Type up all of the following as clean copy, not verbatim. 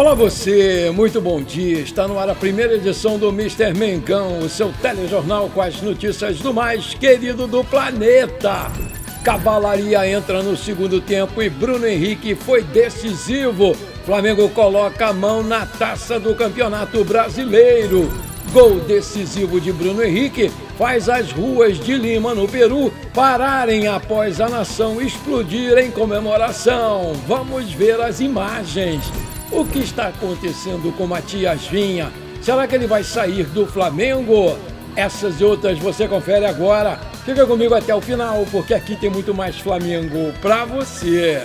Olá você, muito bom dia. Está no ar a primeira edição do Mr. Mengão, o seu telejornal com as notícias do mais querido do planeta. Cavalaria entra no segundo tempo e Bruno Henrique foi decisivo. Flamengo coloca a mão na taça do Campeonato Brasileiro. Gol decisivo de Bruno Henrique faz as ruas de Lima, no Peru, pararem após a nação explodir em comemoração. Vamos ver as imagens. O que está acontecendo com Matias Vinha? Será que ele vai sair do Flamengo? Essas e outras você confere agora. Fica comigo até o final, porque aqui tem muito mais Flamengo pra você.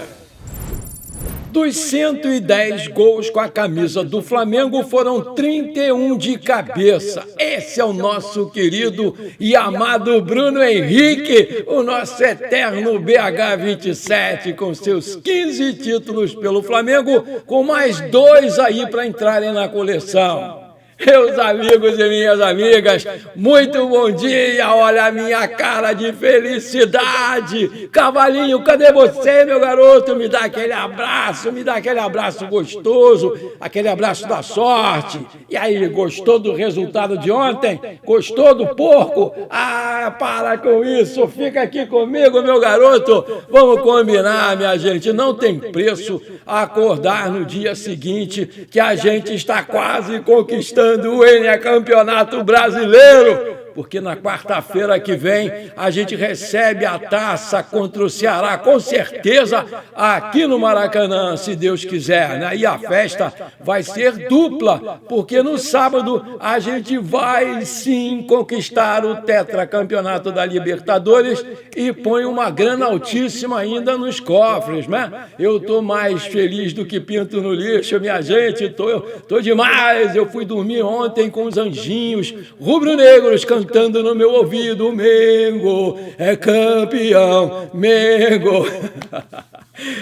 Dos 110 gols com a camisa do Flamengo, foram 31 de cabeça. Esse é o nosso querido e amado Bruno Henrique, o nosso eterno BH27, com seus 15 títulos pelo Flamengo, com mais 2 aí para entrarem na coleção. Meus amigos e minhas amigas, muito bom dia, olha a minha cara de felicidade. Cavalinho, cadê você, meu garoto? Me dá aquele abraço gostoso, aquele abraço da sorte. E aí, gostou do resultado de ontem? Gostou do porco? Ah, para com isso, fica aqui comigo, meu garoto. Vamos combinar, minha gente, não tem preço acordar no dia seguinte que a gente está quase conquistando o Campeonato Brasileiro, porque na quarta-feira que vem a gente recebe a taça contra o Ceará, com certeza, aqui no Maracanã, se Deus quiser, né? E a festa vai ser dupla, porque no sábado a gente vai sim conquistar o tetracampeonato da Libertadores e põe uma grana altíssima ainda nos cofres, né? Eu tô mais feliz do que pinto no lixo, minha gente, tô demais. Eu fui dormir ontem com os anjinhos rubro-negros cantando no meu ouvido: Mengo é campeão, Mengo.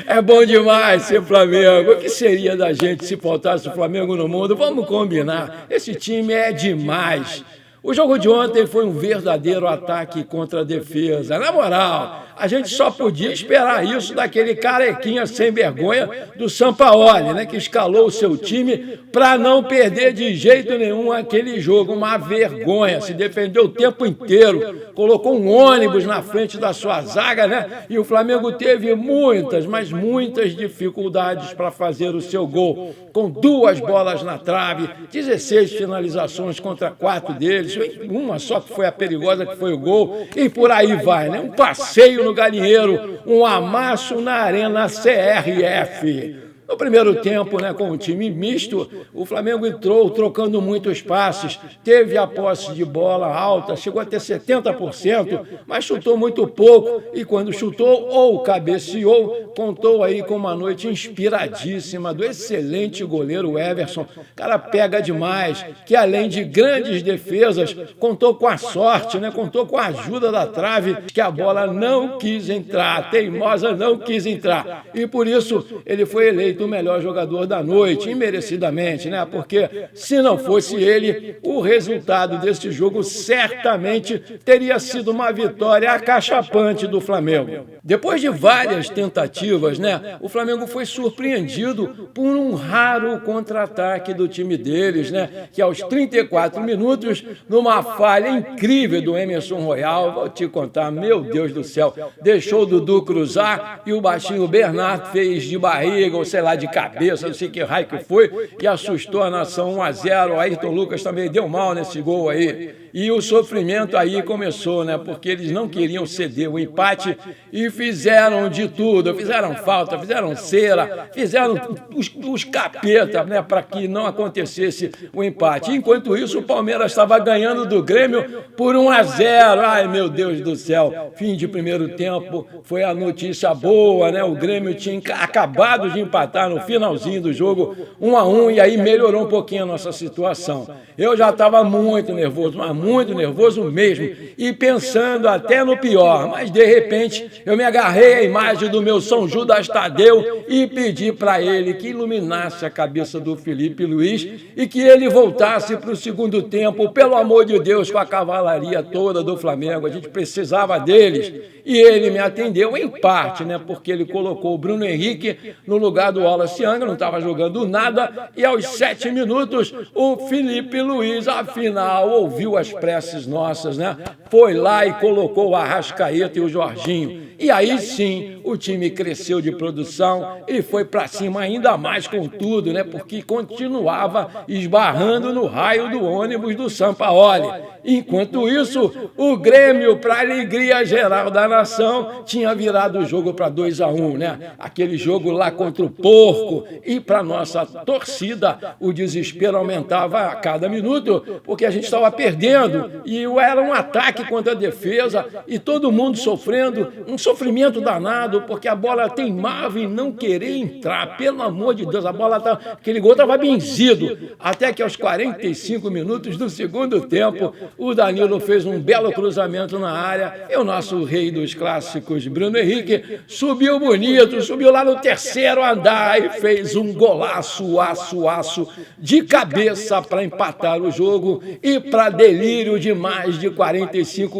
É bom demais ser Flamengo. O que seria da gente se faltasse o Flamengo no mundo? Vamos combinar, esse time é demais. O jogo de ontem foi um verdadeiro ataque contra a defesa. Na moral, a gente só podia esperar isso daquele carequinha sem vergonha do Sampaoli, né, que escalou o seu time para não perder de jeito nenhum aquele jogo. Uma vergonha, se defendeu o tempo inteiro, colocou um ônibus na frente da sua zaga, né, e o Flamengo teve muitas, mas muitas dificuldades para fazer o seu gol, com 2 bolas na trave, 16 finalizações contra 4 deles, uma só que foi a perigosa, que foi o gol, e por aí vai, né? Um passeio no galinheiro, um amasso na Arena CRF. No primeiro tempo, né, com o time misto, o Flamengo entrou trocando muitos passes, teve a posse de bola alta, chegou a ter 70%, mas chutou muito pouco, e quando chutou ou cabeceou, contou aí com uma noite inspiradíssima do excelente goleiro Everson. O cara pega demais, que além de grandes defesas, contou com a sorte, né, contou com a ajuda da trave, que a bola não quis entrar, a teimosa não quis entrar, e por isso ele foi eleito o melhor jogador da noite, imerecidamente, né? Porque se não fosse ele, o resultado deste jogo certamente teria sido uma vitória acachapante do Flamengo. Depois de várias tentativas, né, o Flamengo foi surpreendido por um raro contra-ataque do time deles, né, que aos 34 minutos, numa falha incrível do Emerson Royal, vou te contar, meu Deus do céu, deixou o Dudu cruzar e o baixinho Bernardo fez de barriga, ou sei lá, de cabeça, não sei que raio que foi, e assustou a nação 1-0. O Ayrton Lucas também deu mal nesse gol aí. E o sofrimento aí começou, né? Porque eles não queriam ceder o empate e fizeram de tudo. Fizeram falta, fizeram cera, fizeram os capetas, né? Para que não acontecesse o empate. Enquanto isso, o Palmeiras estava ganhando do Grêmio por 1-0. Ai, meu Deus do céu. Fim de primeiro tempo, foi a notícia boa, né? O Grêmio tinha acabado de empatar no finalzinho do jogo, 1-1, e aí melhorou um pouquinho a nossa situação. Eu já estava muito nervoso, mas muito nervoso mesmo, e pensando até no pior, mas de repente eu me agarrei à imagem do meu São Judas Tadeu e pedi para ele que iluminasse a cabeça do Felipe Luiz e que ele voltasse para o segundo tempo, pelo amor de Deus, com a cavalaria toda do Flamengo. A gente precisava deles, e ele me atendeu em parte, né, porque ele colocou o Bruno Henrique no lugar do Wallace Angra, não estava jogando nada, e aos 7 minutos o Felipe Luiz, afinal, ouviu as preces nossas, né? Foi lá e colocou o Arrascaeta e o Jorginho. E aí sim, o time cresceu de produção e foi para cima ainda mais com tudo, né? Porque continuava esbarrando no raio do ônibus do Sampaoli. Enquanto isso, o Grêmio, para alegria geral da nação, tinha virado o jogo para 2-1, né? Aquele jogo lá contra o Porco. E para nossa torcida, o desespero aumentava a cada minuto, porque a gente estava perdendo e era um ataque contra a defesa e todo mundo sofrendo, um sofrimento danado, porque a bola teimava em não querer entrar. Pelo amor de Deus, aquele gol estava benzido. Até que aos 45 minutos do segundo tempo, o Danilo fez um belo cruzamento na área e o nosso rei dos clássicos, Bruno Henrique, subiu bonito, subiu lá no terceiro andar e fez um golaço, aço, de cabeça para empatar o jogo e para delírio de mais de 45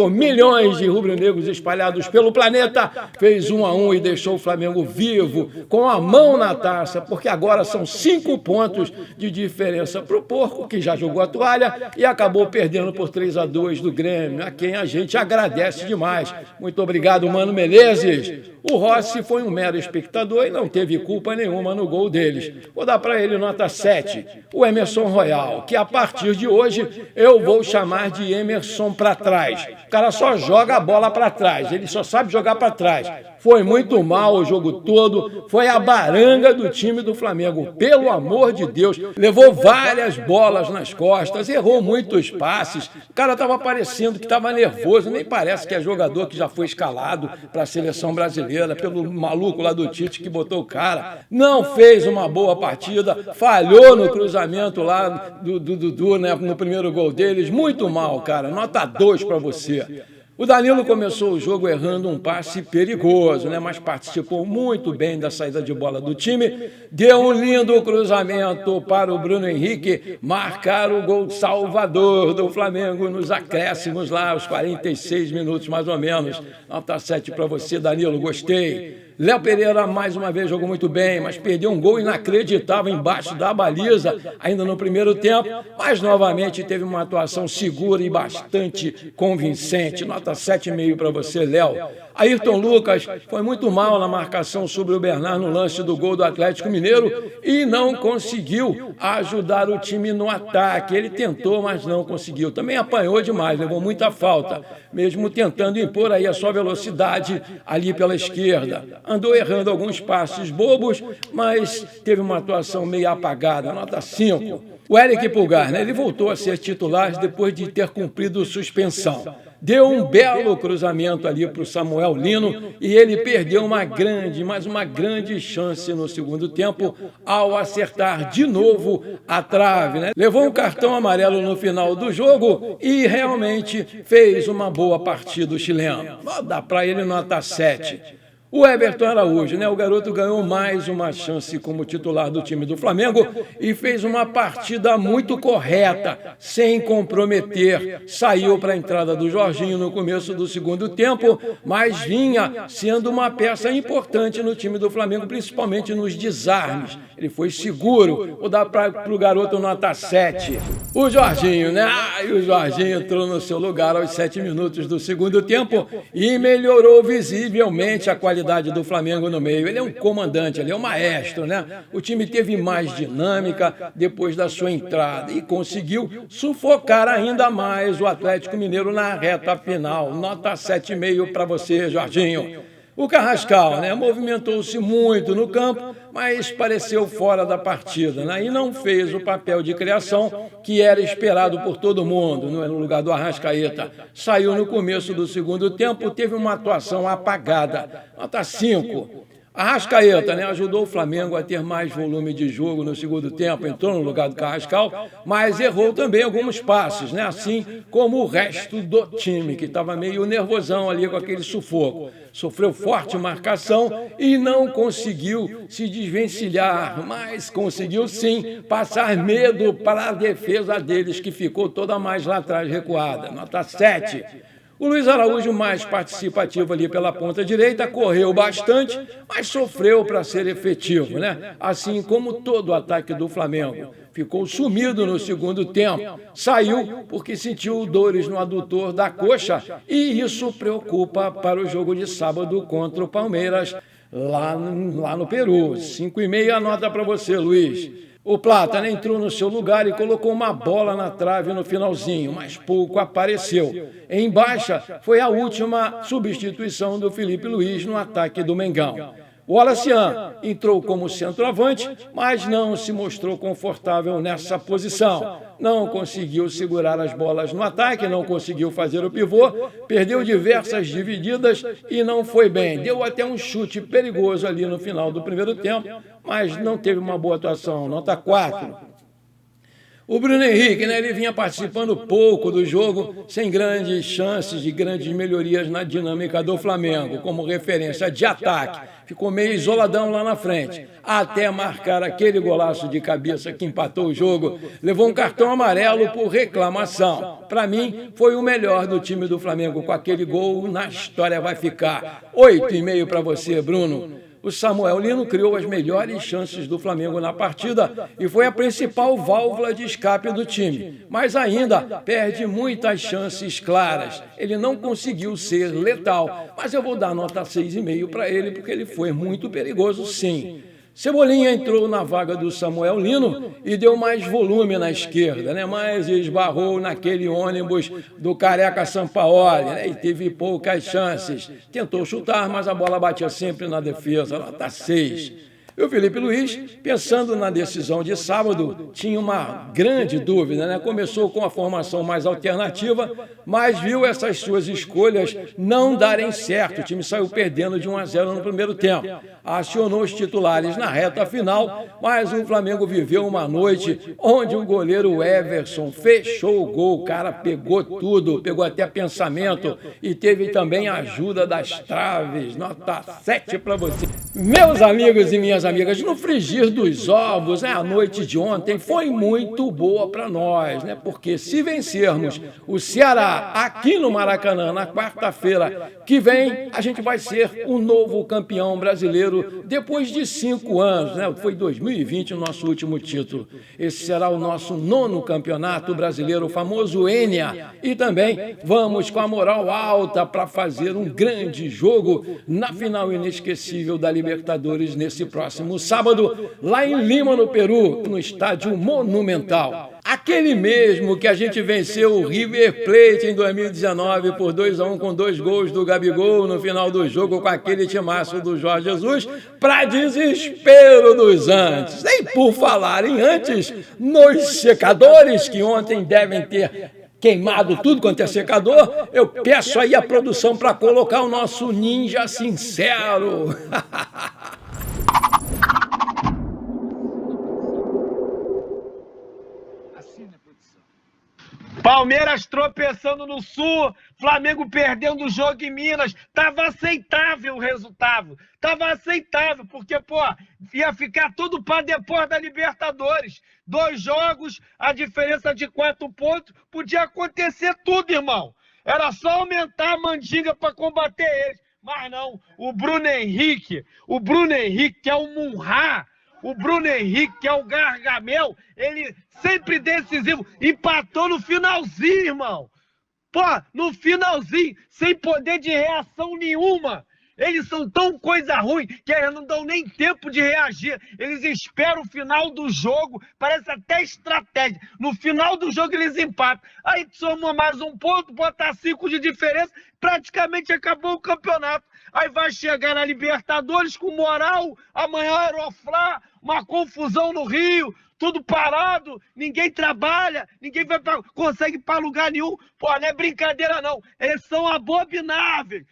milhões de rubro-negros espalhados pelo planeta, fez 1-1 e deixou o Flamengo vivo, com a mão na taça, porque agora são 5 pontos de diferença para o Porco, que já jogou a toalha e acabou perdendo por 3-2 do Grêmio, a quem a gente agradece demais. Muito obrigado, Mano Menezes. O Rossi foi um mero espectador e não teve culpa nenhuma no gol deles. Vou dar para ele nota 7. O Emerson Royal, que a partir de hoje eu vou chamar de Emerson para trás. O cara só joga a bola para trás, ele só sabe jogar para trás. Foi muito mal o jogo todo, foi a baranga do time do Flamengo, pelo amor de Deus. Levou várias bolas nas costas, errou muitos passes. O cara estava parecendo que estava nervoso, nem parece que é jogador que já foi escalado para a seleção brasileira, pelo maluco lá do Tite que botou o cara. Não fez uma boa partida, falhou no cruzamento lá do Dudu, né, no primeiro gol deles. Muito mal, cara. Nota 2 para você. O Danilo começou o jogo errando um passe perigoso, né? Mas participou muito bem da saída de bola do time, deu um lindo cruzamento para o Bruno Henrique marcar o gol salvador do Flamengo nos acréscimos lá, aos 46 minutos mais ou menos. Nota 7 para você, Danilo, gostei. Léo Pereira, mais uma vez, jogou muito bem, mas perdeu um gol inacreditável embaixo da baliza, ainda no primeiro tempo, mas novamente teve uma atuação segura e bastante convincente. Nota 7,5 para você, Léo. Ayrton Lucas foi muito mal na marcação sobre o Bernard no lance do gol do Atlético Mineiro e não conseguiu ajudar o time no ataque. Ele tentou, mas não conseguiu. Também apanhou demais, levou muita falta, mesmo tentando impor aí a sua velocidade ali pela esquerda. Andou errando alguns passes bobos, mas teve uma atuação meio apagada. Nota 5. O Eric Pulgar, né? Ele voltou a ser titular depois de ter cumprido suspensão. Deu um belo cruzamento ali para o Samuel Lino e ele perdeu uma grande chance no segundo tempo ao acertar de novo a trave, né? Levou um cartão amarelo no final do jogo e realmente fez uma boa partida o chileno. Dá para ele nota 7. O Everton Araújo, né? O garoto ganhou mais uma chance como titular do time do Flamengo e fez uma partida muito correta, sem comprometer. Saiu para a entrada do Jorginho no começo do segundo tempo, mas vinha sendo uma peça importante no time do Flamengo, principalmente nos desarmes. Ele foi seguro. Vou dar para o garoto nota 7. O Jorginho, né? O Jorginho entrou no seu lugar aos 7 minutos do segundo tempo e melhorou visivelmente a qualidade do Flamengo no meio. Ele é um comandante, ele é um maestro, né? O time teve mais dinâmica depois da sua entrada e conseguiu sufocar ainda mais o Atlético Mineiro na reta final. Nota 7,5 para você, Jorginho. O Carrascal, né, movimentou-se muito no campo, mas pareceu fora da partida, né, e não fez o papel de criação que era esperado por todo mundo, no lugar do Arrascaeta. Saiu no começo do segundo tempo, teve uma atuação apagada. Nota 5. Arrascaeta, né, ajudou o Flamengo a ter mais volume de jogo no segundo tempo, entrou no lugar do Carrascal, mas errou também alguns passes, né, assim como o resto do time, que estava meio nervosão ali com aquele sufoco. Sofreu forte marcação e não conseguiu se desvencilhar, mas conseguiu sim passar medo para a defesa deles, que ficou toda mais lá atrás recuada. Nota 7. O Luiz Araújo, mais participativo ali pela ponta direita, correu bastante, mas sofreu para ser efetivo, né? Assim como todo o ataque do Flamengo. Ficou sumido no segundo tempo, saiu porque sentiu dores no adutor da coxa e isso preocupa para o jogo de sábado contra o Palmeiras, lá no Peru. 5:30, anota para você, Luiz. O Plata entrou no seu lugar e colocou uma bola na trave no finalzinho, mas pouco apareceu. Em baixa, foi a última substituição do Felipe Luiz no ataque do Mengão. O Alacian entrou como centroavante, mas não se mostrou confortável nessa posição. Não conseguiu segurar as bolas no ataque, não conseguiu fazer o pivô, perdeu diversas divididas e não foi bem. Deu até um chute perigoso ali no final do primeiro tempo, mas não teve uma boa atuação, nota 4. O Bruno Henrique, ele vinha participando pouco do jogo, sem grandes chances de grandes melhorias na dinâmica do Flamengo, como referência de ataque. Ficou meio isoladão lá na frente, até marcar aquele golaço de cabeça que empatou o jogo. Levou um cartão amarelo por reclamação. Para mim, foi o melhor do time do Flamengo. Com aquele gol, na história vai ficar. 8,5 para você, Bruno. O Samuel Lino criou as melhores chances do Flamengo na partida e foi a principal válvula de escape do time. Mas ainda perde muitas chances claras. Ele não conseguiu ser letal, mas eu vou dar nota 6,5 para ele porque ele foi muito perigoso, sim. Cebolinha entrou na vaga do Samuel Lino e deu mais volume na esquerda, mas esbarrou naquele ônibus do Careca Sampaoli, e teve poucas chances. Tentou chutar, mas a bola batia sempre na defesa, nota 6. E o Felipe Luiz, pensando na decisão de sábado, tinha uma grande dúvida, Começou com a formação mais alternativa, mas viu essas suas escolhas não darem certo. O time saiu perdendo de 1-0 no primeiro tempo. Acionou os titulares na reta final, mas o Flamengo viveu uma noite onde o goleiro Everson fechou o gol. O cara pegou tudo, pegou até pensamento e teve também a ajuda das traves. Nota 7 para você. Meus amigos e minhas amigas, no frigir dos ovos, a noite de ontem foi muito boa para nós, Porque se vencermos o Ceará aqui no Maracanã na quarta-feira que vem, a gente vai ser o novo campeão brasileiro depois de 5 anos, Foi 2020 o nosso último título. Esse será o nosso 9º campeonato brasileiro, o famoso Enia. E também vamos com a moral alta para fazer um grande jogo na final inesquecível da Libertadores nesse próximo sábado, lá em Lima, no Peru, no estádio Monumental. Aquele mesmo que a gente venceu o River Plate em 2019 por 2-1 com 2 gols do Gabigol no final do jogo com aquele timaço do Jorge Jesus, para desespero dos antes. E por falar em antes, nos secadores que ontem devem ter queimado tudo quanto é secador, eu peço aí a produção para colocar o nosso ninja sincero. Palmeiras tropeçando no Sul, Flamengo perdendo o jogo em Minas. Tava aceitável o resultado. Tava aceitável, porque, ia ficar tudo para depois da Libertadores. 2 jogos, a diferença de 4 pontos, podia acontecer tudo, irmão. Era só aumentar a mandinga para combater eles. Mas não, o Bruno Henrique que é o Munhá, o Bruno Henrique, que é o Gargamel, ele sempre decisivo, empatou no finalzinho, irmão. No finalzinho, sem poder de reação nenhuma. Eles são tão coisa ruim que eles não dão nem tempo de reagir. Eles esperam o final do jogo, parece até estratégia. No final do jogo eles empatam. Aí soma mais 1 ponto, bota 5 de diferença, praticamente acabou o campeonato. Aí vai chegar na Libertadores com moral, amanhã Aeroflá, uma confusão no Rio, tudo parado, ninguém trabalha, ninguém consegue ir para lugar nenhum. Não é brincadeira não, eles são abomináveis,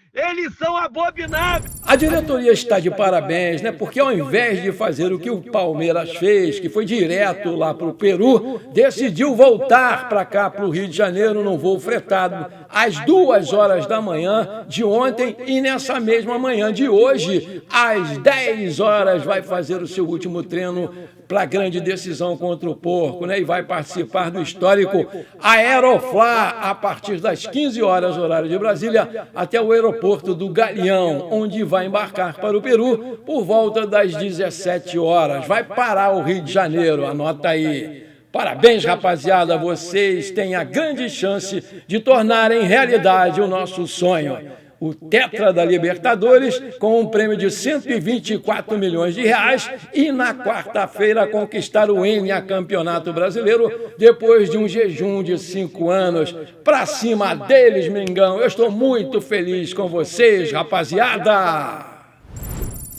A diretoria está de parabéns, Porque ao invés de fazer o que o Palmeiras fez, que foi direto lá para o Peru, decidiu voltar para cá, para o Rio de Janeiro, num voo fretado, às 2 horas da manhã de ontem e nessa mesma manhã de hoje, às 10 horas, vai fazer o seu último treino para a grande decisão contra o Porco, né? E vai participar do histórico Aeroflá a partir das 15 horas, horário de Brasília, até o aeroporto do Galeão, onde vai embarcar para o Peru por volta das 17 horas. Vai parar o Rio de Janeiro, anota aí. Parabéns, rapaziada, vocês têm a grande chance de tornarem realidade o nosso sonho. O Tetra da Libertadores, com um prêmio de 124 milhões de reais, e na quarta-feira conquistar o Enia Campeonato Brasileiro, depois de um jejum de 5 anos. Pra cima deles, Mengão! Eu estou muito feliz com vocês, rapaziada!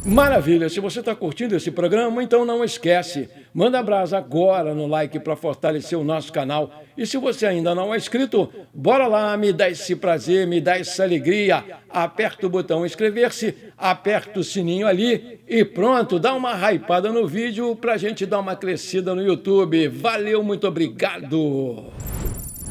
Maravilha! Se você está curtindo esse programa, então não esquece, manda brasa agora no like para fortalecer o nosso canal. E se você ainda não é inscrito, bora lá, me dá esse prazer, me dá essa alegria. Aperta o botão inscrever-se, aperta o sininho ali e pronto, dá uma hypada no vídeo para a gente dar uma crescida no YouTube. Valeu, muito obrigado!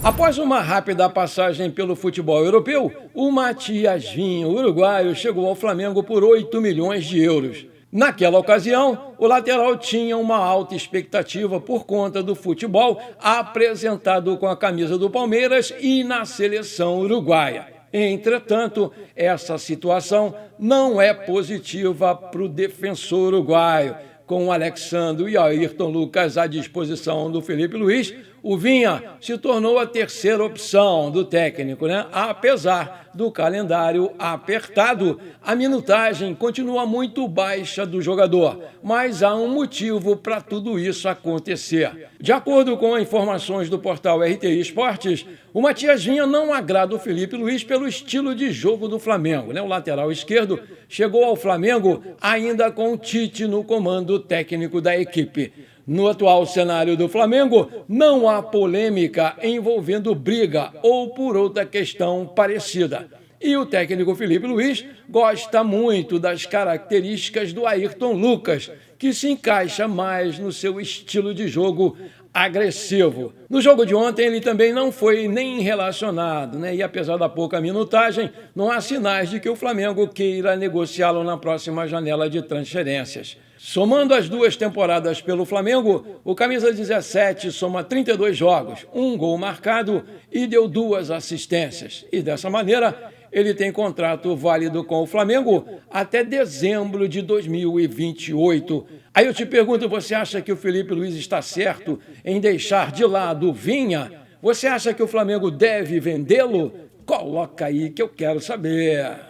Após uma rápida passagem pelo futebol europeu, o Matias Vinha, uruguaio, chegou ao Flamengo por 8 milhões de euros. Naquela ocasião, o lateral tinha uma alta expectativa por conta do futebol apresentado com a camisa do Palmeiras e na seleção uruguaia. Entretanto, essa situação não é positiva para o defensor uruguaio. Com o Alexandre e Ayrton Lucas à disposição do Felipe Luiz, o Vinha se tornou a terceira opção do técnico, né? Apesar do calendário apertado, a minutagem continua muito baixa do jogador, mas há um motivo para tudo isso acontecer. De acordo com informações do portal RTI Esportes, o Matias Vinha não agrada o Felipe Luiz pelo estilo de jogo do Flamengo, né? O lateral esquerdo chegou ao Flamengo ainda com o Tite no comando técnico da equipe. No atual cenário do Flamengo, não há polêmica envolvendo briga ou por outra questão parecida. E o técnico Felipe Luiz gosta muito das características do Ayrton Lucas, que se encaixa mais no seu estilo de jogo agressivo. No jogo de ontem, ele também não foi nem relacionado, né? E apesar da pouca minutagem, não há sinais de que o Flamengo queira negociá-lo na próxima janela de transferências. Somando as 2 temporadas pelo Flamengo, o camisa 17 soma 32 jogos, 1 gol marcado e deu 2 assistências. E dessa maneira, ele tem contrato válido com o Flamengo até dezembro de 2028. Aí eu te pergunto, você acha que o Felipe Luiz está certo em deixar de lado o Vinha? Você acha que o Flamengo deve vendê-lo? Coloca aí que eu quero saber.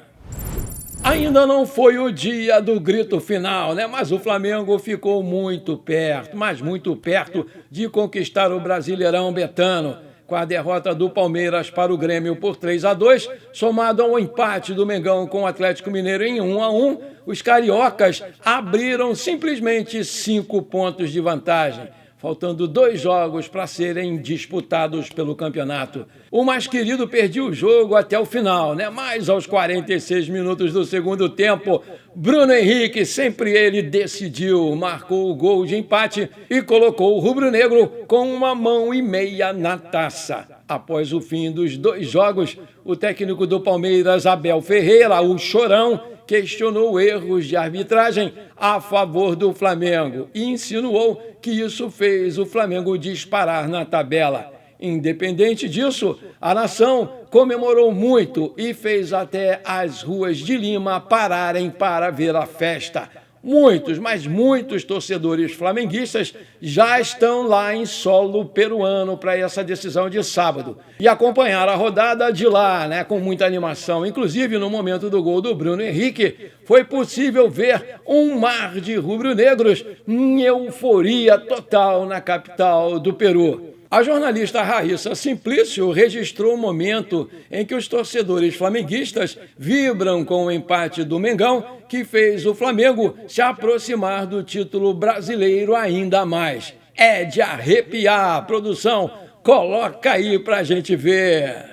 Ainda não foi o dia do grito final, né? Mas o Flamengo ficou muito perto, mas muito perto de conquistar o Brasileirão Betano. Com a derrota do Palmeiras para o Grêmio por 3-2, somado ao empate do Mengão com o Atlético Mineiro em 1-1, os cariocas abriram simplesmente 5 pontos de vantagem, faltando 2 jogos para serem disputados pelo campeonato. O mais querido perdeu o jogo até o final, né? Mas aos 46 minutos do segundo tempo, Bruno Henrique, sempre ele, decidiu, marcou o gol de empate e colocou o rubro-negro com 1 mão e meia na taça. Após o fim dos 2 jogos, o técnico do Palmeiras, Abel Ferreira, o Chorão, questionou erros de arbitragem a favor do Flamengo e insinuou que isso fez o Flamengo disparar na tabela. Independente disso, a nação comemorou muito e fez até as ruas de Lima pararem para ver a festa. Muitos, mas muitos torcedores flamenguistas já estão lá em solo peruano para essa decisão de sábado e acompanharam a rodada de lá, né, com muita animação. Inclusive, no momento do gol do Bruno Henrique, foi possível ver um mar de rubro-negros em euforia total na capital do Peru. A jornalista Raíssa Simplício registrou o momento em que os torcedores flamenguistas vibram com o empate do Mengão, que fez o Flamengo se aproximar do título brasileiro ainda mais. É de arrepiar. Produção, coloca aí pra gente ver.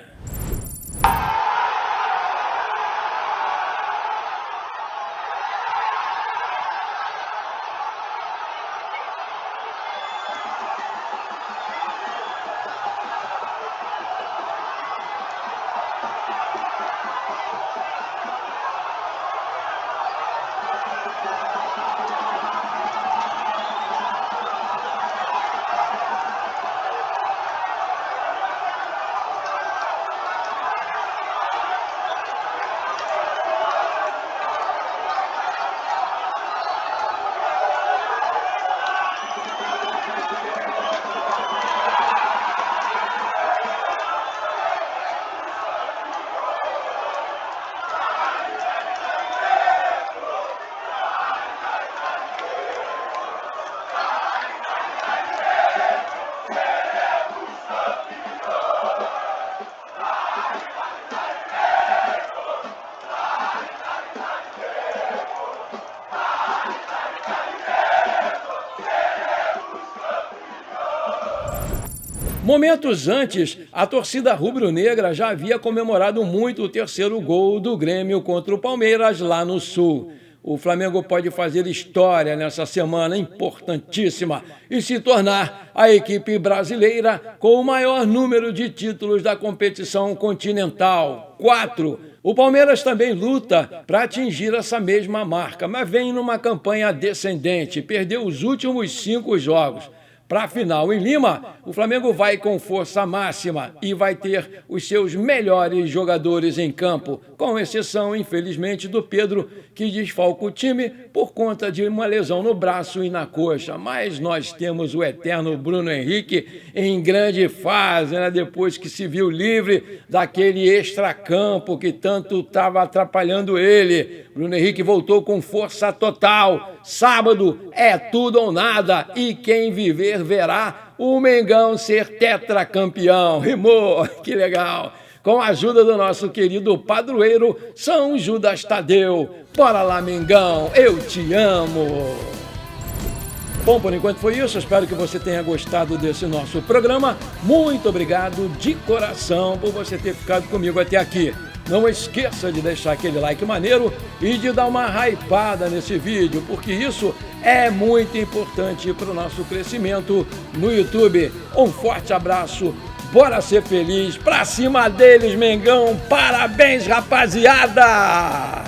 Momentos antes, a torcida rubro-negra já havia comemorado muito o terceiro gol do Grêmio contra o Palmeiras lá no Sul. O Flamengo pode fazer história nessa semana importantíssima e se tornar a equipe brasileira com o maior número de títulos da competição continental, 4. O Palmeiras também luta para atingir essa mesma marca, mas vem numa campanha descendente, perdeu os últimos 5 jogos. Para a final em Lima, o Flamengo vai com força máxima e vai ter os seus melhores jogadores em campo, com exceção, infelizmente, do Pedro, que desfalca o time por conta de uma lesão no braço e na coxa. Mas nós temos o eterno Bruno Henrique em grande fase, né? Depois que se viu livre daquele extracampo que tanto estava atrapalhando ele. Bruno Henrique voltou com força total. Sábado é tudo ou nada e quem viver verá o Mengão ser tetracampeão. Rimou, que legal! Com a ajuda do nosso querido padroeiro São Judas Tadeu. Bora lá, Mengão, eu te amo! Bom, por enquanto foi isso. Espero que você tenha gostado desse nosso programa. Muito obrigado de coração por você ter ficado comigo até aqui. Não esqueça de deixar aquele like maneiro e de dar uma hypada nesse vídeo, porque isso é muito importante para o nosso crescimento no YouTube. Um forte abraço, bora ser feliz, pra cima deles, Mengão, parabéns, rapaziada!